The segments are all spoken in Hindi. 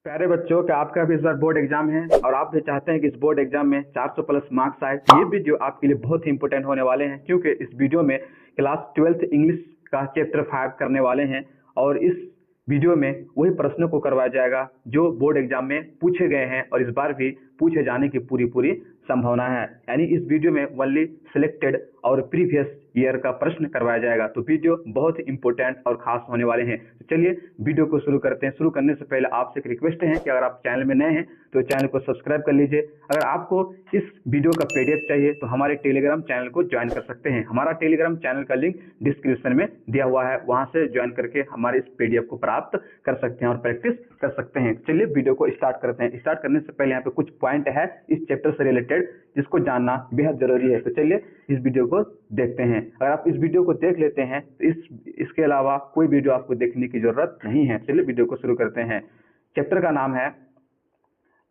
प्यारे बच्चों, क्या आपका भी इस बार बोर्ड एग्जाम है और आप भी चाहते हैं कि इस बोर्ड एग्जाम में 400 प्लस मार्क्स आए, तो ये वीडियो आपके लिए बहुत ही इंपॉर्टेंट होने वाले हैं, क्योंकि इस वीडियो में क्लास 12th इंग्लिश का चैप्टर 5 करने वाले हैं। और इस वीडियो में वही प्रश्नों को करवाया जाएगा जो बोर्ड एग्जाम में पूछे गए हैं और इस बार भी पूछे जाने की पूरी पूरी संभावना है। यानी इस वीडियो में ओनली सिलेक्टेड और प्रीवियस ईयर का प्रश्न करवाया जाएगा, तो वीडियो बहुत इंपॉर्टेंट और खास होने वाले हैं। तो चलिए वीडियो को शुरू करते हैं। शुरू करने से पहले आपसे एक रिक्वेस्ट है कि अगर आप चैनल में नए हैं तो चैनल को सब्सक्राइब कर लीजिए। अगर आपको इस वीडियो का पीडीएफ चाहिए तो हमारे टेलीग्राम चैनल को ज्वाइन कर सकते हैं। हमारा टेलीग्राम चैनल का लिंक डिस्क्रिप्शन में दिया हुआ है, वहां से ज्वाइन करके हमारे इस पीडीएफ को प्राप्त कर सकते हैं और प्रैक्टिस कर सकते हैं। चलिए वीडियो को स्टार्ट करते हैं। स्टार्ट करने से पहले यहाँ पे कुछ पॉइंट है इस चैप्टर से रिलेटेड जिसको जानना बेहद जरूरी है। तो चलिए इस वीडियो को देखते हैं। अगर आप इस वीडियो को देख लेते हैं तो इसके अलावा कोई वीडियो आपको देखने की जरूरत नहीं है। चलिए वीडियो को शुरू करते हैं। चैप्टर का नाम है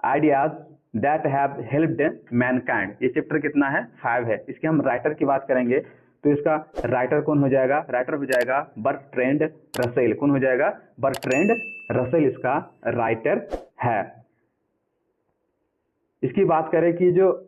ideas that have helped mankind. ये चैप्टर कितना है? 5 है। इसके हम राइटर की बात करेंगे तो इसका राइटर कौन हो जाएगा? राइटर हो जाएगा बर्ट्रैंड रसेल। कौन हो जाएगा? बर्ट्रैंड रसेल इसका राइटर है। इसकी बात करें कि जो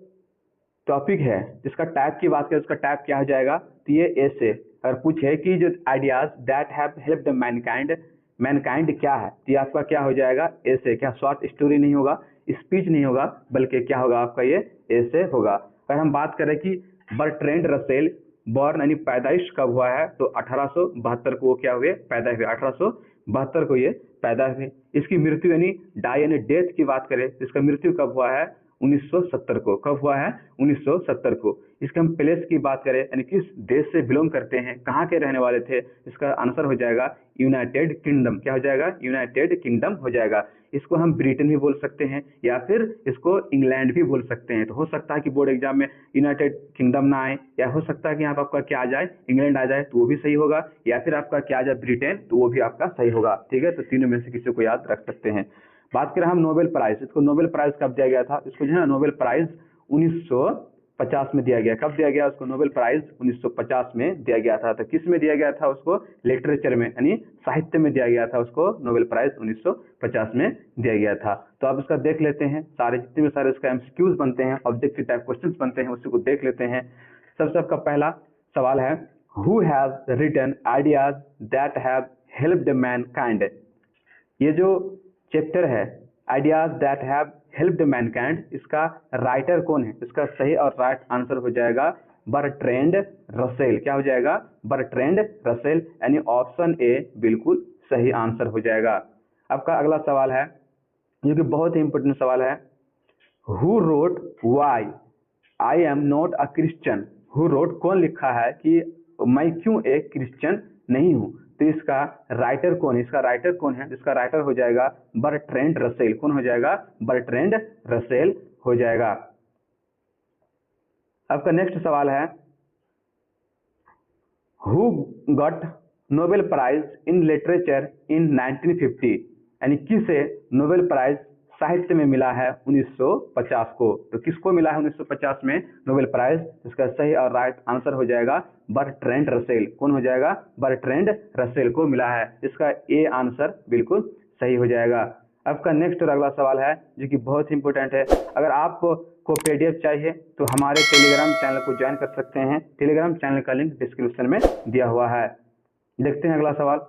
टॉपिक है, जिसका टाइप की बात करें, उसका टाइप क्या हो जाएगा? तो ये ऐसे अगर पूछे कि जो ideas that have helped Mankind, Mankind क्या है, तो ये आपका क्या हो जाएगा? ऐसे। क्या शॉर्ट स्टोरी नहीं होगा, स्पीच नहीं होगा, बल्कि क्या होगा आपका? ये ऐसे होगा। अगर हम बात करें कि बर्ट्रैंड रसेल बॉर्न यानी पैदाइश कब हुआ है, तो 1872 को वो क्या हुए? पैदा हुए। 1872 को ये पैदा हुए। इसकी मृत्यु यानी डाई यानी डेथ की बात करें, इसका मृत्यु कब हुआ है? 1970 को। कब हुआ है? 1970 को। इसके हम प्लेस की बात करें यानी किस देश से बिलोंग करते हैं, कहाँ के रहने वाले थे, इसका आंसर हो जाएगा यूनाइटेड किंगडम। क्या हो जाएगा? यूनाइटेड किंगडम हो जाएगा। इसको हम ब्रिटेन भी बोल सकते हैं या फिर इसको इंग्लैंड भी बोल सकते हैं। तो हो सकता है कि बोर्ड एग्जाम में यूनाइटेड किंगडम ना आए, या हो सकता है कि यहाँ पर आपका क्या आ जाए? इंग्लैंड आ जाए, तो वो भी सही होगा, या फिर आपका क्या आ जाए? ब्रिटेन, तो वो भी आपका सही होगा। ठीक है, तो तीनों में से किसी को याद रख सकते हैं। बात करें हम नोबेल प्राइज, इसको नोबेल प्राइज कब दिया गया था? इसको जो है नोबेल प्राइज 1950 में दिया गया। कब दिया गया उसको नोबेल प्राइज? 1950 में दिया गया था। तो किस में दिया गया था उसको? लिटरेचर में यानी साहित्य में दिया गया था उसको नोबेल प्राइज 1950 में दिया गया था। तो आप इसका देख लेते हैं, सारे जितने भी सारे इसका एमसीक्यूज बनते हैं, ऑब्जेक्टिव टाइप क्वेश्चंस बनते हैं, उसी को देख लेते हैं। सबसे आपका पहला सवाल है, who has written ideas that have helped mankind. ये जो चैप्टर है ideas that have helped mankind, इसका राइटर कौन है? इसका सही और राइट आंसर हो जाएगा बर्ट्रैंड रसेल। क्या हो जाएगा? बर्ट्रैंड रसेल, यानी ऑप्शन ए बिल्कुल सही आंसर हो जाएगा। आपका अगला सवाल है जो कि बहुत ही इंपॉर्टेंट सवाल है, who wrote why I am not a Christian. Who wrote, कौन लिखा है कि मैं क्यों एक क्रिश्चियन नहीं हूं। तो इसका राइटर कौन है? इसका राइटर कौन है? इसका राइटर हो जाएगा बर्ट्रैंड रसेल। कौन हो जाएगा? बर्ट्रैंड रसेल हो जाएगा। आपका नेक्स्ट सवाल है, who got Nobel prize in literature in 1950। यानी किसे नोबेल प्राइज साहित्य में मिला है 1950 को। तो किसको मिला है 1950 में नोबेल प्राइज? इसका सही और राइट आंसर हो जाएगा बर्ट्रैंड रसेल। कौन हो जाएगा? बर्ट्रैंड रसेल को मिला है। इसका ए आंसर बिल्कुल सही हो जाएगा। आपका नेक्स्ट और अगला सवाल है जो कि बहुत इंपॉर्टेंट है। अगर आपको पीडीएफ चाहिए तो हमारे टेलीग्राम चैनल को ज्वाइन कर सकते हैं। टेलीग्राम चैनल का लिंक डिस्क्रिप्शन में दिया हुआ है। देखते हैं अगला सवाल,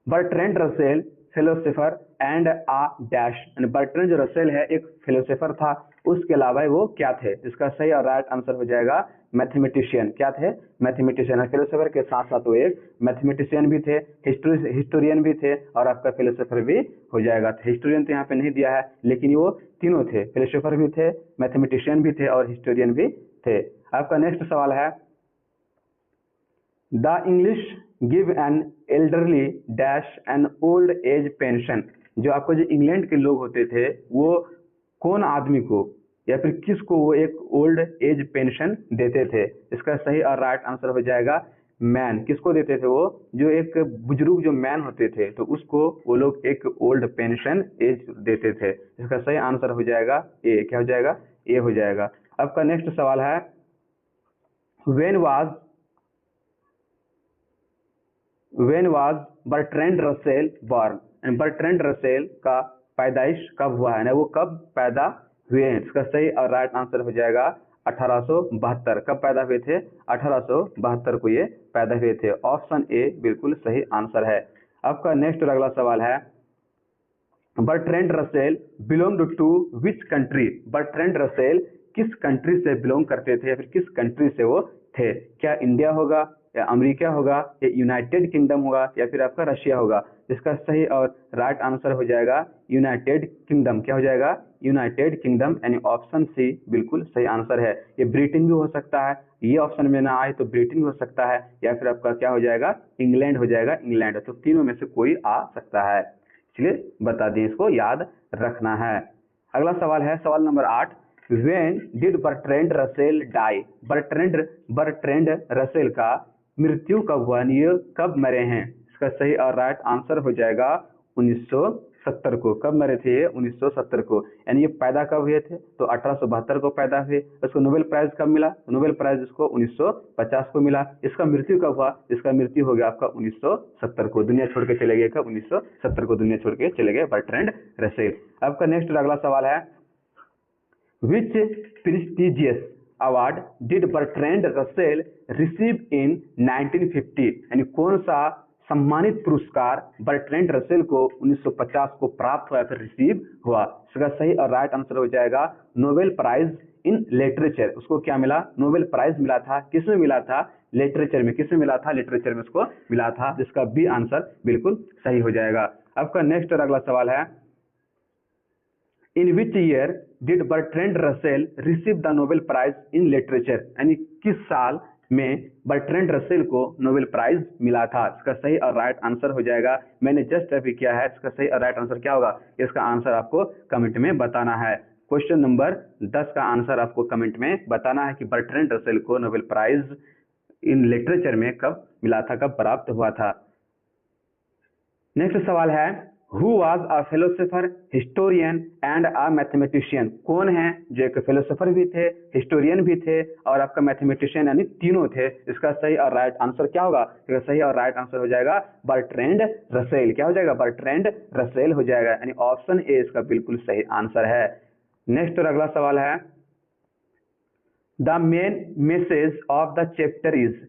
Bertrand Russell philosopher and a dash. Bertrand जो रसेल है एक फिलोसोफर था, उसके अलावा वो क्या थे? इसका सही और राइट आंसर हो जाएगा मैथमेटिशियन। क्या थे? मैथमेटिशियन। फिलोसोफर के साथ साथ वो एक मैथमेटिशियन भी थे, हिस्टोरियन भी थे और आपका फिलोसोफर भी हो जाएगा। हिस्टोरियन तो यहाँ पे नहीं दिया है, लेकिन वो तीनों थे, फिलोसोफर भी थे, मैथमेटिशियन भी थे और हिस्टोरियन भी थे। आपका नेक्स्ट सवाल है, the English give an elderly dash an old age pension. जो आपको जो इंग्लैंड के लोग होते थे वो कौन आदमी को या फिर किसको वो एक ओल्ड एज पेंशन देते थे? इसका सही और राइट आंसर हो जाएगा मैन। किसको देते थे वो? जो एक बुजुर्ग जो मैन होते थे, तो उसको वो लोग एक ओल्ड पेंशन एज देते थे। इसका सही आंसर हो जाएगा ए। क्या हो जाएगा? ए हो जाएगा। आपका नेक्स्ट सवाल है, when was Bertrand Russell born। Bertrand Russell का पैदाइश कब हुआ है ना, वो कब पैदा हुए हैं। इसका सही और राइट आंसर हो जाएगा 1872। कब पैदा हुए थे? 1872 को ये पैदा हुए थे। ऑप्शन ए बिल्कुल सही आंसर है। आपका नेक्स्ट और अगला सवाल है, Bertrand Russell belong to which country? Bertrand Russell किस कंट्री से बिलोंग करते थे या फिर किस कंट्री से वो थे? क्या इंडिया होगा या अमेरिका होगा या यूनाइटेड किंगडम होगा या फिर आपका रशिया होगा? इसका सही और राइट आंसर हो जाएगा यूनाइटेड किंगडम। क्या हो जाएगा? यूनाइटेड किंगडम, यानी ऑप्शन सी बिल्कुल सही आंसर है। ये ब्रिटेन भी हो सकता है, ये ऑप्शन में ना आए तो ब्रिटेन हो सकता है, या फिर आपका क्या हो जाएगा? इंग्लैंड हो जाएगा, इंग्लैंड। तो तीनों में से कोई आ सकता है, इसलिए बता दें, इसको याद रखना है। अगला सवाल है सवाल number 8, when did Bertrand Russell die? Bertrand Russell का मृत्यु कब हुआ, ये कब मरे हैं? इसका सही और राइट आंसर हो जाएगा 1970 को। कब मरे थे ये? 1970 को। यानी ये पैदा कब हुए थे? तो 1872 को पैदा हुए। इसको नोबेल प्राइज कब मिला? नोबेल प्राइज इसको 1950 को मिला। इसका मृत्यु कब हुआ? इसका मृत्यु हो गया आपका 1970 को। दुनिया छोड़ के चले गए कब? 1970 को दुनिया छोड़ के चले गए बर्ट्रैंड रसेल। आपका नेक्स्ट और अगला सवाल है, which prestigious award did Bertrand Russell receive in 1950? यानी कौन सा सम्मानित पुरस्कार बर्ट्रैंड रसेल को 1950 को प्राप्त हुआ, फिर रिसीव हुआ? इसका सही और राइट आंसर हो जाएगा नोबेल प्राइज इन लिटरेचर। उसको क्या मिला? नोबेल प्राइज मिला था। किसमें मिला था? लिटरेचर में। किसमें मिला था? लिटरेचर में उसको मिला था, जिसका बी आंसर बिल्कुल सही हो जाएगा। आपका नेक्स्ट और अगला सवाल है, in which year did Bertrand Russell receive the Nobel prize in literature? यानी किस साल में बर्ट्रैंड रसेल को नोबेल प्राइज मिला था? इसका सही और राइट आंसर हो जाएगा, मैंने जस्ट अभी किया है। इसका सही और राइट आंसर क्या होगा, इसका आंसर आपको कमेंट में बताना है। क्वेश्चन नंबर 10 का आंसर आपको कमेंट में बताना है कि बर्ट्रैंड रसेल को नोबेल प्राइज इन लिटरेचर में कब मिला था, कब प्राप्त हुआ था। नेक्स्ट सवाल है, who was a philosopher, historian and a mathematician? कौन है जो एक फिलोसोफर भी थे, हिस्टोरियन भी थे और आपका मैथमेटिशियन, यानी तीनों थे? इसका सही और राइट आंसर क्या होगा? इसका सही और राइट आंसर हो जाएगा बर्ट्रैंड रसेल। क्या हो जाएगा? बर्ट्रैंड रसेल हो जाएगा, यानी ऑप्शन ए इसका बिल्कुल सही आंसर है। नेक्स्ट और अगला सवाल है, the main message of the chapter is?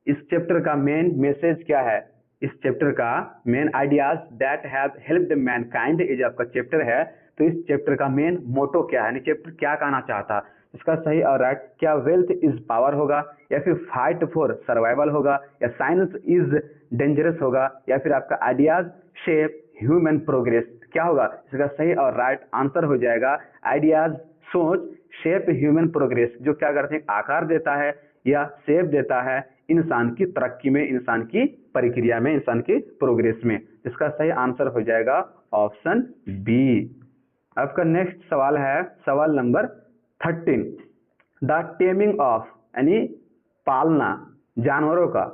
इस चैप्टर का मेन मैसेज क्या है? इस चैप्टर का main ideas that have helped mankind, ये जो आपका चैप्टर है, तो इस चैप्टर का मेन मोटो क्या है, चैप्टर क्या कहना चाहता? इसका सही और राइट, क्या वेल्थ इज पावर होगा, या फिर फाइट फॉर सर्वाइवल होगा, या साइंस इज डेंजरस होगा, या फिर आपका आइडियाज शेप ह्यूमन प्रोग्रेस? क्या होगा? इसका सही और राइट आंसर हो जाएगा आइडियाज सोच शेप ह्यूमन प्रोग्रेस। जो क्या करते हैं? आकार देता है या शेप देता है इंसान की तरक्की में, इंसान की प्रक्रिया में, इंसान की प्रोग्रेस में। इसका सही आंसर हो जाएगा ऑप्शन बी। आपका नेक्स्ट सवाल है सवाल नंबर 13, द टेमिंग ऑफ, यानी पालना जानवरों का,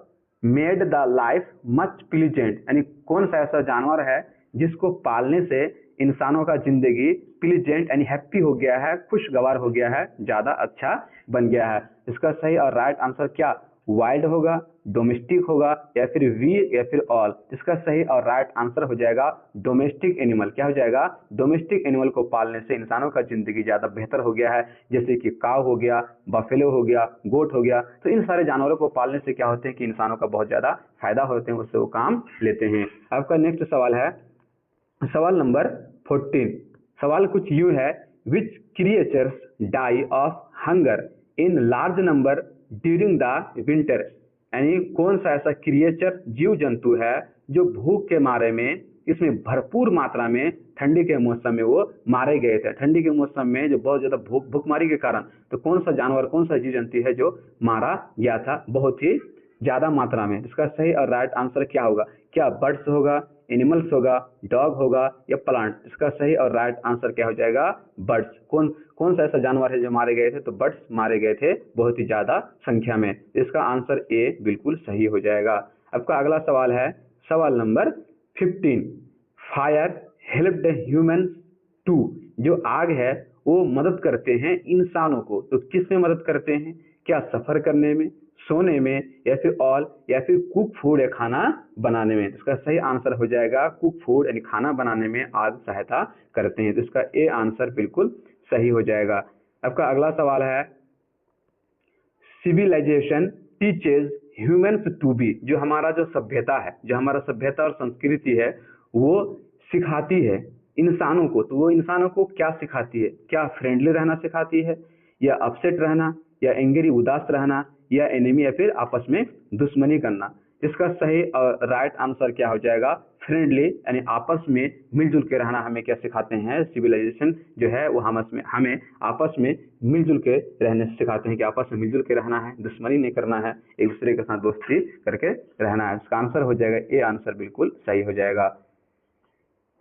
made the life much pleasant? यानी कौन सा ऐसा जानवर है जिसको पालने से इंसानों का जिंदगी प्लीजेंट यानी हैप्पी हो गया है, खुशगवार हो गया है, ज्यादा अच्छा बन गया है? इसका सही और राइट आंसर क्या वाइल्ड होगा, डोमेस्टिक होगा, या फिर वी, या फिर ऑल? इसका सही और राइट आंसर हो जाएगा डोमेस्टिक एनिमल। क्या हो जाएगा? डोमेस्टिक एनिमल को पालने से इंसानों का जिंदगी ज्यादा बेहतर हो गया है, जैसे कि काव हो गया, बफेलो हो गया, गोट हो गया। तो इन सारे जानवरों को पालने से क्या होते हैं कि इंसानों का बहुत ज्यादा फायदा होते हैं, उससे वो काम लेते हैं। आपका नेक्स्ट सवाल है सवाल नंबर 14। सवाल कुछ यूं है, which creatures die of hunger in large number during the winter? यानी कौन सा ऐसा क्रिएचर, जीव जंतु है जो भूख के मारे में, इसमें भरपूर मात्रा में ठंडी के मौसम में वो मारे गए थे? ठंडी के मौसम में जो बहुत ज्यादा भूखमारी के कारण, तो कौन सा जानवर, कौन सा जीव जंतु है जो मारा गया था बहुत ही ज्यादा मात्रा में? इसका सही और राइट आंसर क्या होगा? क्या बर्ड्स होगा, एनिमल्स होगा, डॉग होगा, या प्लांट? इसका सही और राइट आंसर क्या हो जाएगा? बर्ड्स। कौन सा ऐसा जानवर है जो मारे गए थे? तो बर्ड्स मारे गए थे बहुत ही ज्यादा संख्या में। इसका आंसर ए बिल्कुल सही हो जाएगा। आपका अगला सवाल है सवाल number 15, fire helped human to? जो आग है वो मदद करते हैं इंसानों को, तो किस में मदद करते हैं? क्या सफर करने में, सोने में, या फिर ऑल, या फिर कुक फूड या खाना बनाने में। इसका सही आंसर हो जाएगा कुक फूड, यानी खाना बनाने में आग सहायता करते हैं। तो इसका ए आंसर बिल्कुल सही हो जाएगा। आपका अगला सवाल है, civilisation teaches humans to be, जो हमारा जो सभ्यता है, जो हमारा सभ्यता और संस्कृति है, वो सिखाती है इंसानों को। तो वो इंसानों को क्या सिखाती है? क्या फ्रेंडली रहना सिखाती है, या अपसेट रहना, या एंग्री उदास रहना, या एनिमी, या फिर आपस में दुश्मनी करना? इसका सही राइट आंसर क्या हो जाएगा? फ्रेंडली, यानी आपस में मिलजुल के रहना हमें क्या सिखाते हैं? सिविलाइजेशन जो है वो हमें आपस में मिलजुल के रहने सिखाते हैं कि आपस में मिलजुल के रहना है, दुश्मनी नहीं करना है, एक दूसरे के साथ दोस्ती करके रहना है। इसका आंसर हो जाएगा ए आंसर बिल्कुल सही हो जाएगा।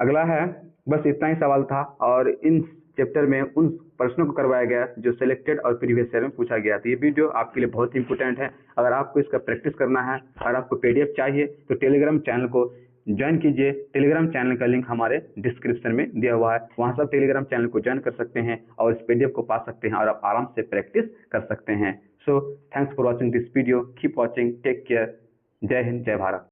अगला है, बस इतना ही सवाल था और इन चैप्टर में उन प्रश्नों को करवाया गया जो सिलेक्टेड और प्रीवियस ईयर में पूछा गया था। ये वीडियो आपके लिए बहुत ही इंपॉर्टेंट है। अगर आपको इसका प्रैक्टिस करना है और आपको पीडीएफ चाहिए तो टेलीग्राम चैनल को ज्वाइन कीजिए। टेलीग्राम चैनल का लिंक हमारे डिस्क्रिप्शन में दिया हुआ है, वहाँ से टेलीग्राम चैनल को ज्वाइन कर सकते हैं और इस पीडीएफ को पा सकते हैं और आप आराम से प्रैक्टिस कर सकते हैं। So thanks for watching this video, keep watching, take care, जय हिंद, जय भारत।